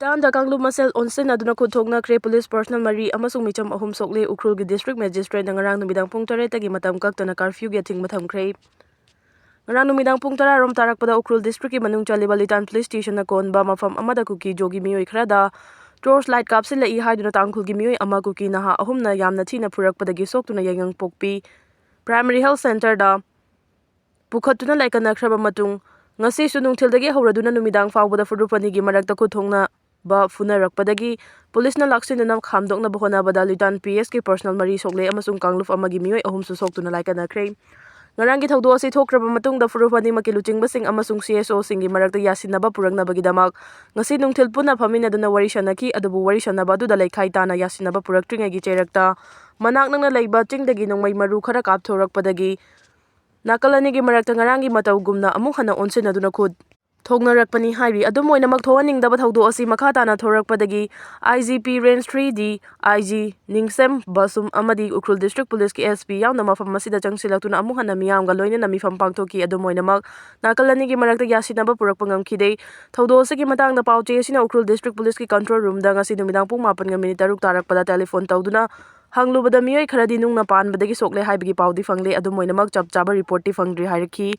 Tanda Kanglu Masel Onsen aduna kuthokna kre police personal mari amasung micham ahum Sokle Ukrul gi district magistrate ngarang numidang pung 3 tagi matam kaktana curfew gi thing matham kre. Ngarang numidang pung 3 rom tarakpada Ukrul district gi manung chaliba Litan police station na kon ba mafam amada Kuki jogi Meeoi khrada torch light kapsil i haiduna tangkhul gi Meeoi ama Kuki Naga ahumna yamna thina phurakpadagi soktuna yangang pokpi primary health center da pukhatuna laikana khraba matung ngasi sunung thildagi hauraduna numidang fawbada furupani gi marakta kuthongna ba funarakpadagi police na laksinna khamdokna bahona bada Litan PS ki personal mari Sokle amasung kangluf amagi Meeoi ahum su soktuna laikana kre. Ngarangi thawdo asi thokraba matungda furupani makiluching basing amasung CSO singi marakta yasinaba puragnabagi damak ngasi nungthil puna phaminaduna wari sanaki adubu wari sanaba adu dalai khai tana yasinaba puraktringai gi cherakta manak nangna leiba chingdagi nongmai maru khara kapthorakpadagi nakalani gi marakta ngarangi matau gumna amuk hana onsinaduna khud thognarakpani hairi adumoinamak thoaningdaba thawdo asi makhatana thorakpadagi IGP range 3D IG Ningsem Basum amadi Ukrul district police ki SP yauna mafam masida changsilaktuna amuk hana miyamga loinana mifam pangthoki adumoinamak nakalani gi marakta yasinaba purakpa ngamkhidei thawdo asigi matangda pauche asina Ukrul district police ki control room da ngasi numidang pung 4:06 tarakpada telephone tawduna hanglubada Meeoi kharadi nungna panbadagi Sokle haibagi paudi fangle adumoinamak chapchaba report ti fangdri hairki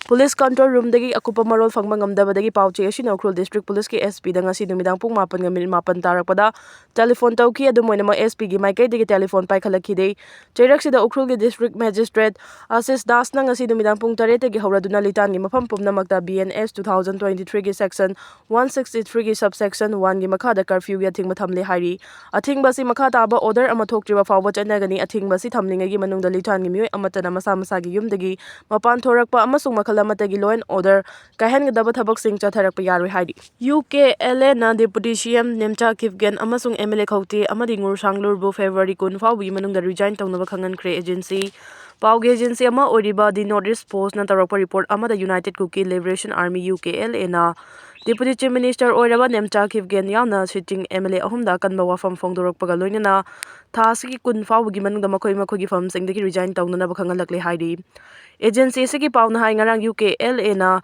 police control room dagi akupa marol fangba ngamdabadagi pauche asina Ukrul district police ki SP da ngasi numidang pung 4:08 tarakpada telephone tawki adumoinamak SP gi maikai dagi telephone paikhalakidei cheiraksida Ukrul gi district magistrate Asis Das na ngasi numidang pung 3 tagi hauraduna Litan gi mafam pumnamakta BNS 2023 gi section 163 gi subsection 1 gi makhada curfew gi athingba thamle hairi athingbasi makhata ba order ama thoktriba fawba chanagani athingbasi thamlingagi manungda Litan gi Meeoi amatana masa masagi yumdagi mapan thorakpa amasung makhalamata gi law and order kahengadaba thabak sing chatharakpa yaroi hairi UKLA na deputy CM Nemcha Kifgen amasung MLA khauti amadi ngur sanglurbu February 10 fawbi manungda resign tawnaba khangan kre agency Pauge agency ama oriba the Northeast Post na tarakpa report amada United Kuki Liberation Army UKLA na Deputy Chief Minister oiraba Nemcha Kifgen yauna sitting MLA ahumda kanba wafam phongdorakpaga loinana thasigi kun fawgi manungda makhogi famsingdagi resign tawnana bakhangalakle hairi agency sigi pauna hai ngarang UKLA na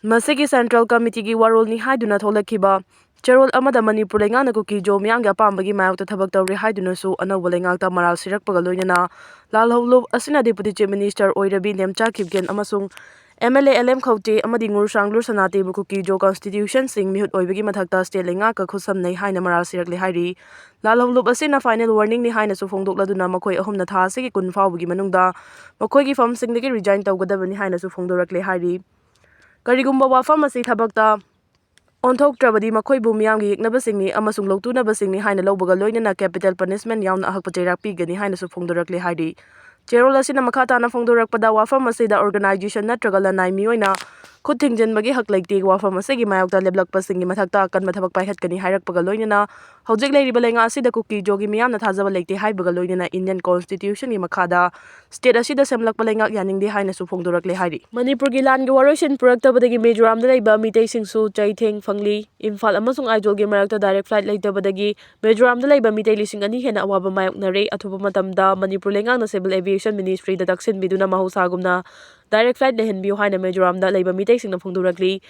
masigi Central Committee gi warol ni haiduna tholakhiba Cherol amada Manipur lengana Kuki jo miyamga pambagi mayokta thabak tawri haiduna su anawba lengakta maral sirakpaga loinana lalhawlub asina Deputy Chief Minister oirabi Nemcha Kifgen amasung MLA LM khauti amadi ngur sanglur sanate bu Kuki jo constitution sing mihut oibagi mathakta state lengaka khusam nei haina maral sirakle hairi lalhawlub asina final warning ni haina su phongdokladuna makhoi ahumna tha asigi kun fawbagi manungda makhoi gi fam singdagi resign tawgadabani haina su phongdorakle hairi karigumba wafam asi thabakta onthoktrabadi makhoibu miyamgi yeknabasingni amasung lowtunabasingni haina lawbaga loinana capital punishment yauna ahakpa cheirak pigani haina su phongdorakle hairi Cherol asina makhatana phongdorakpada wafam asida organization natraga lanai Meeoina khutthingjanbagi hak leite wafam asigi mayokta leblakpasingi mathakta kanma thabak paihatkani hairakpaga loinana hojik leiriba lenga asida Kuki jogi miyamna thajaba leite haibaga loinana Indian constitution gi makhada state asida semlakpa lenga yaningdi haina su phongdorakle hairi Manipur gi lan gi waroisin puraktabadagi Mizoram da leiba mitei singsu chaitheng phangli Imphal amasung Aizol gi marakta direct flight leitabadagi Mizoram da leiba mitei lising ani hena awaba mayoknare athuba matamda Manipur lenga na civil aviation ministry da daksin biduna mahusagumna direct flight lehenbiu haina Mizoram da leiba mitei singna phongdorakli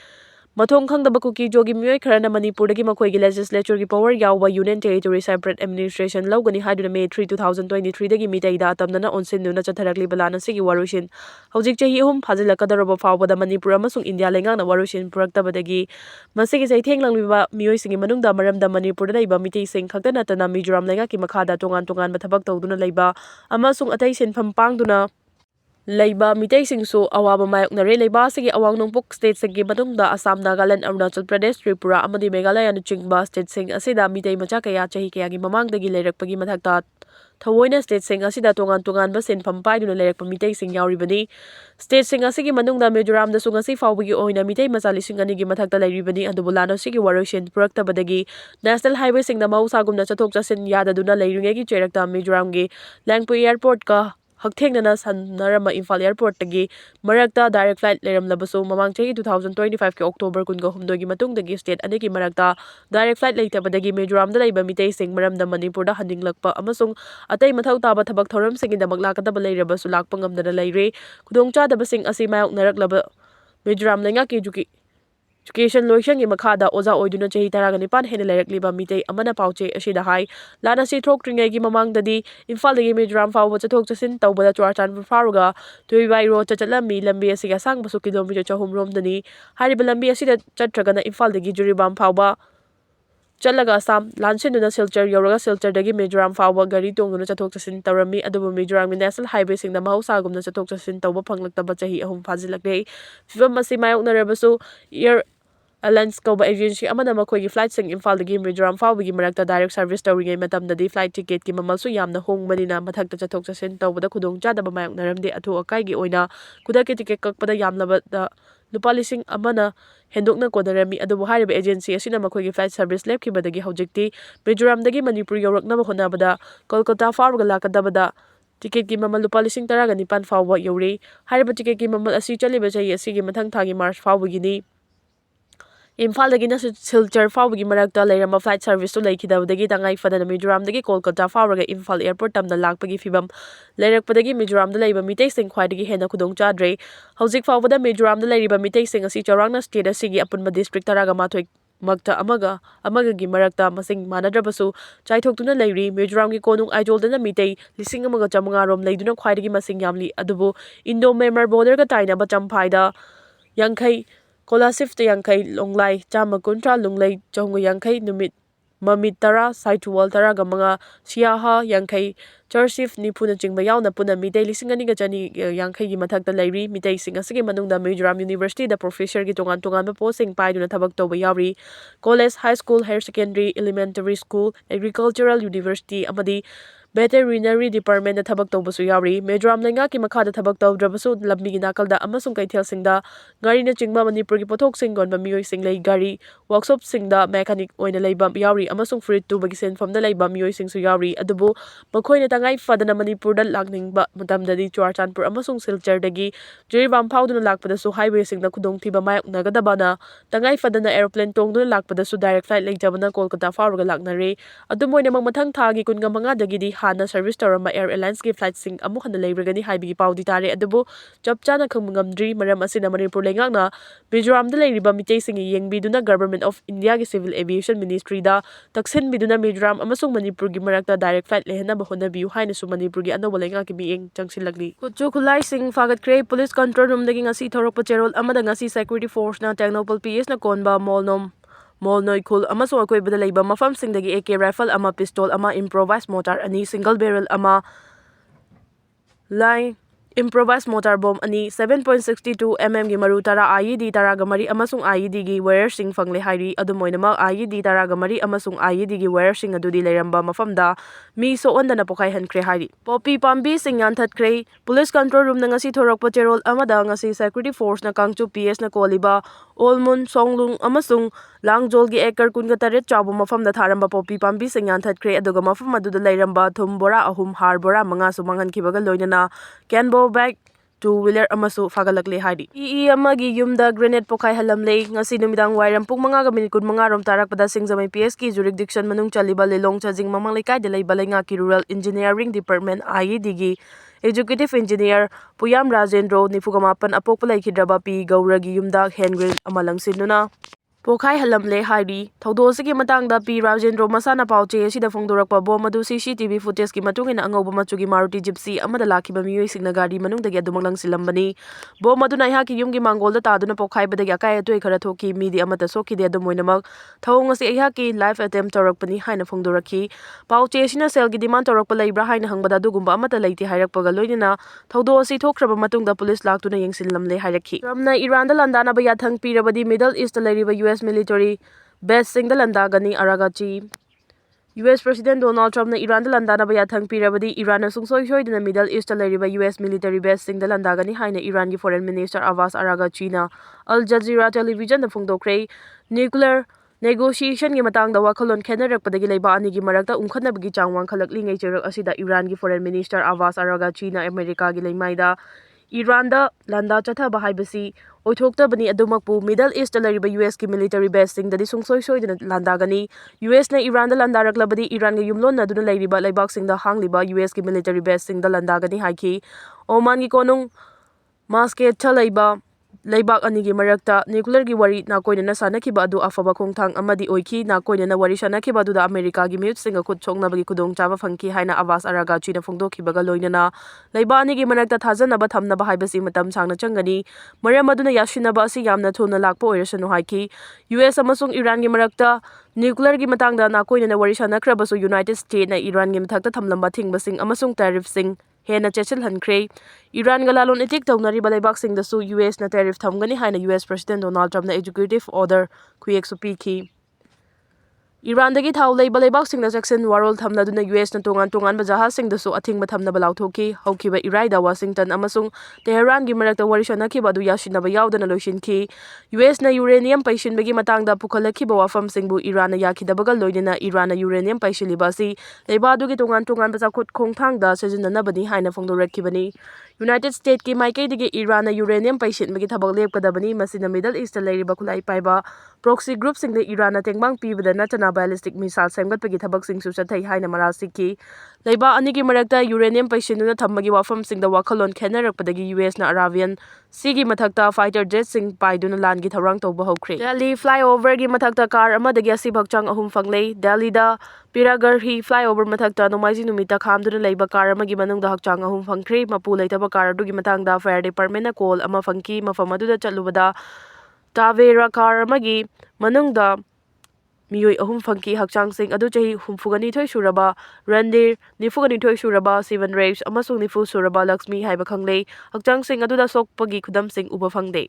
mathong khangdaba Kuki jogi Meeoi kharana Manipur dagi makhoigi legislature gi power yawba union territory separate administration lawgani haiduna May 3 2023 dagi mitei da atamnana onsinduna chatharakli balana sigi waroisin hojik chahi ahum phajilakadaraba fawbada Manipur amasung India lengana waroisin puraktabadagi masigi chaitheng langliba Meeoi singi manungda maramda Manipur da leiba mitei sing khakta natana Mizoram lenga ki makhada tongan bathabak tawduna leiba amasung atai sinpham pangduna leiba mitei singsu awaba mayoknare leiba sigi awang nongpok state sigi manungda Assam Nagaland Arunachal Pradesh Tripura amadi Meghalaya na chingba state sing asida mitei macha kaya chahi kaya gi mamangdagi leirakpagi mathakta thawoina state sing asida tongan ba sinpham paiduna leirakpa mitei sing yauribani state sing asigi manungda Mizoram da sungasi fawbagi oina mitei macha lising ani gi mathakta leiribani adubulano sigi waroisin puraktabadagi national highway singna mahusagumna chathok chasin yadaduna leiringegi cherakta Mizoram gi Langpui airport ka hakthengna sanarama Imphal airport tagi marakta direct flight leiramlabasu mamang chahi 2025 ki October 13 gi matungdagi state anigi marakta direct flight leitabadagi Mizoram da leiba mitei sing maramda Manipur da haninglakpa amasung atai mathau taba thabak thoram singidamak lakadaba leirabasu lakpa ngamdana leire khudongchadabasing asi mayoknaraklaba Mizoram lenga ki juki Education loisang makada oza oiduna chahi 19 hena lairakliba mitei amana pauche asida hai lana si thokringai gi mamangdadi Imphal dagi Mizoram fauba chathok chasin tawbada Churachandpur fauruga Tuibai road chatlammi lambi asiga sangbasu kilometer 3 romdani hariba lambi asida chatragana Imphal dagi Juribam fauba Chalaga Assam Lansinduna Silchar Yoraga Silchar dagi Mizoram fauba gari tongduna chathok chasin tawrami adubu Mizoram national highway singda mahusagumna chathok chasin tawba phanglaktaba chahi ahum phajilakle fibam masi mayoknarabasu year Alliance Koba Agency amana makhoi gi flight sing Imphal dagi Mizoram fauba gi marakta direct service tawringai matamdadi flight ticket ki mamalsu yamna hongmanina mathakta chathok chasin tawbada khudong chadaba mayoknaramde athu akai gi oina kudaki ticket kakpada yamlabada lupa lising amana hendokna kodarami adubu hariba agency asina makhoi gi flight service lepkibadagi hojikti Mizoram dagi Manipur yoraknaba honabada Kolkata fauga lakadabada ticket ki mamal lupa lising 19 fauba yori hariba ticket ki mamal asi chaliba chahi asigi mathang thagi March fauba gini Imphal dagi na Silchar fauba gi marakta lairamba flight service to laikidabadagi tangai fadana Mizoram dagi Kolkata fauga Imphal airport tamda lakpagi fibam lairakpadagi Mizoram da laiba mitei sing khwaidagi hena khudong chadre hojik faubada Mizoram da laiba mitei sing asi Chaurangna state asigi apunba district taraga mathoi magta amaga gi marakta masing manadrabasu chaithokduna lairi Mizoram gi konung aijoldana mitei 1500 rom laiduna khwaidagi masing yamli adubu Indo Myanmar border ga taina ba champhaida yankhai Kolasif te yankhai longlai chama kuntra lunglai chongu yankhai numit mamit tara saituwal tara gamanga siaha yankhai Chursif nipuna chingba yauna puna mitei 2,200 yankhai gi mathakta lairi mitei sing asigi manungda Mizoram University da professor gi tongan tongan posting paiduna thabak toba yauri college high school higher secondary elementary school agricultural university amadi veterinary department da thabak tobasu yauri Mizoram lenga ki makhada thabak tawdrabasu lambi gi nakalda amasung kaithel singda gari na chingba Manipur gi pothok sing gonba Meeoi sing lei gari workshop singda mechanic oina leiba yauri amasung fruit tu bagi senfam da leiba Meeoi sing su yauri adubu makhoina tangai fadana Manipur da lakningba matamdadi Churachandpur amasung Silchar dagi Juribam fauduna lakpadasu highway singda khudong thiba mayok nagadabana tangai fadana aeroplane tongduna lakpadasu direct flight leijabana Kolkata fauga laknare adumoina mathang thagi 15 dagidi hana service tawramba air alliance ki flight sing amu hana leiragani haibigi paudi tare adubu chapchana khangmngamdri maram asina Manipur lengakna Mizoram da leiriba mitei sing yengbiduna government of India gi civil aviation ministry da taksin biduna Mizoram amasung Manipur gi marakta direct flight lehna bahona biu haina su Manipur gi anoba lenga ki mieng changsilagni kuchu khulai sing fagat kre police control room dagi ngasi thorokpa cherol amada ngasi security force na technopol ps na konba Molnoi khul amasung akoibada leiba mafam singdagi AK rifle ama pistol ama improvised mortar ani single barrel ama line improvised mortar bomb ani 7.62 mm gi maru tara IED tara gamari amasung IED gi wire sing fangle hairi adumoinama IED tara gamari amasung IED gi wire sing adudi leiramba mafamda mi so ondana pokai hankre hairi poppy pambi sing yan thatkre police control room na ngasi thorokpa cherol amada ngasi security force na kangchu PS na koliba Olmun Songlung amasung Langjol gi ekar kunga taret chabu mafamda tharamba poppy pambi sing yan thatkre aduga mafam aduda leiramba thum bora ahum har bora manga su mangan kibaga loinana Canbo bag two-wheeler amasu fagalakle haidi amagi yumda grenade pokai halamle ngasi numidang wairam pung manga ga minute manga rom tarakpada singzamai PS ki jurisdiction manung chaliba lelong chajing mamang lekai de leiba lenga ki rural engineering department IED gi executive engineer Puyam Rajendro nifugamapan apokpa laikhidraba P Gauragi yumda hand grenade amalang sinuna Pokai halamle haidi thaudosigi matangda P Rajendro masana pauche asida phongdorakpa bom adu CCTV footage ki matungina angauba machugi Maruti Gypsy amada lakhiba Meeoi singna gari manungdagi adumanglang silambani bom aduna ihaki yumgi mangolda taduna pokhaibadagi akai atoi khara thoki midi amata sokide adumoinamak thawong asi ihaki live attempt torakpani haina phongdorakhi pauche asina sel gi demand torakpa leibra haina hangbada dugumba amata leiti hairakpaga loinina thaudo asi thokraba matungda police laktuna yengsillamle hairakhi ramna Iran da landana ba yathang pirabadi Middle East leiriba US military base sing the landagani aragachi US President Donald Trump na Iran da landana ba yathang pirabadi Iran na sungsoi hoi na Middle East leiriba US military base sing the landagani haina Iran gi foreign minister Abbas Aragachi na Al Jazeera television na phongdokre nuclear negotiation gi matang da wakhalon khenarakpadagi leiba ani gi marakta umkhanabagi changwang khalakli ngai cherak asida Iran gi foreign minister Abbas Aragachi na America gi leimaida Iran da landa chatha ba haibasi oithokta bani adumakpu Middle East lariba US ki military base sing dadi sungsoi soidina landagani US na Iran da landaraklabadi Iran ga yumlon na duna lairiba laibak sing da hangliba US ki military base sing da landagani haiki Oman gi konung Muscat chalaiba Leibak anigi marakta nucleargi wari nakoinana sanakiba adu afaba khongthang amadi oiki nakoinana wari sanakiba aduda America gi miyutsinga khut chongnabagi khudongchaba fangki haina Abbas Aragachina phongdokhibaga loinana leiba anigi marakta thajanaba thamnaba haibasi matam sangna changani maram aduna yashinaba asi yamna thuna lakpa oirasanu haiki US amasung Iran gi marakta nuclear gi matangda nakoinana wari sanakrabasu United States na Iran gi mathakta thamlamba thingbasing amasung tariff sing hena chechil hankre Iran ga lalon itik tawnari balaibak sing dasu US na tariff thamgani haina US President Donald Trump na executive order khuyek su pikhi Iran dagi thau lei balaibak sing na Jackson warol thamna duna US na tongan bajaha sing dasu athing bathamna balauthokhi haukiba iraida Washington amasung Tehran gi marakta wari sanakhiba adu yashinaba yaudana loishinki US na uranium paishinbagi matangda pukhalakhiba wafam singbu Iran na yakhidabaga loinana Iran na uranium paishiliba si leiba adu gi tongan bajakhut khongthangda sajinanabani haina phongdorakhibani United States ki maikaidagi Iran na uranium paishinbagi thabak lepkadabani masina Middle East ta leiriba khulai paiba proxy group singde Iran na tengbang pibada natana ballistic missile semgatpagi thabak singsu chathai haina marasiki leiba anigi marakta uranium paishinuna thammagi wafam singda wakhalon khenarakpadagi US na Arabian Sea gi mathakta fighter jet sing paiduna langi tharang tawba hokre Delhi flyover gi mathakta car amadagi asi bhakchang ahum fanglei Delhi da Piragarhi flyover mathakta nomaiji numita khamduna leiba car amagi manungda hakchang ahum fangkhre mapu leitaba car adugi matangda fire department na call ama fangki mafam aduda chalubada Tavera car amagi manungda Meeoi ahum fangki hakchang sing adu chahi humfugani thoi suraba Randir nifugani thoi suraba Seven Rapes amasung nifu suraba Lakshmi haiba khanglei hakchang sing aduda sokpagi khudam sing uba phangde